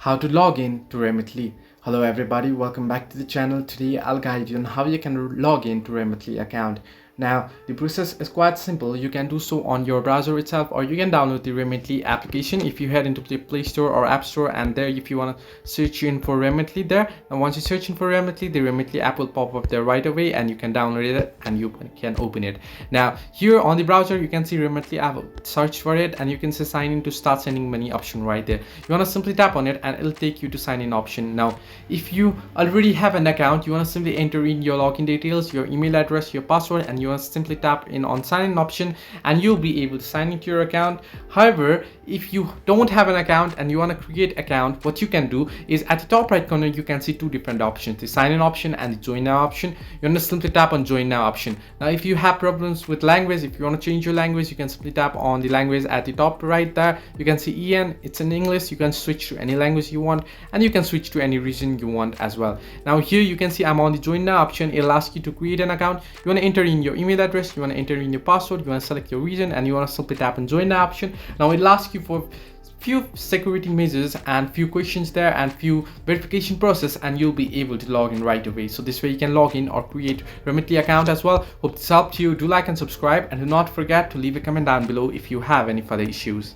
How to log in to Remitly. Hello everybody, welcome back to the channel. Today I'll guide you on how you can log in to Remitly account. Now the process is quite simple. You can do so on your browser itself, or you can download the Remitly application. If you head into the Play Store or App Store, and there if you want to search in for Remitly there, and once you search in for Remitly, the Remitly app will pop up there right away and you can download it and you can open it. Now here on the browser you can see Remitly app, search for it and you can say sign in to start sending money option right there. You want to simply tap on it and it'll take you to sign in option. Now if you already have an account, you want to simply enter in your login details, your email address, your password, and you want to simply tap in on sign in option and you'll be able to sign into your account. However, if you don't have an account and you want to create account, what you can do is at the top right corner you can see two different options, the sign in option and the join now option. You want to simply tap on join now option. Now if you have problems with language, if you want to change your language, you can simply tap on the language at the top right there. You can see EN, it's in English. You can switch to any language you want and you can switch to any region you want as well. Now here you can see I'm on the join now option. It'll ask you to create an account. You want to enter in your email address, you want to enter in your password, you want to select your region, and you want to simply tap on join now option. Now it'll ask you for few security measures and few questions there and few verification process, and you'll be able to log in right away. So this way you can log in or create Remitly account as well. Hope this helped you. Do like and subscribe, and do not forget to leave a comment down below if you have any further issues.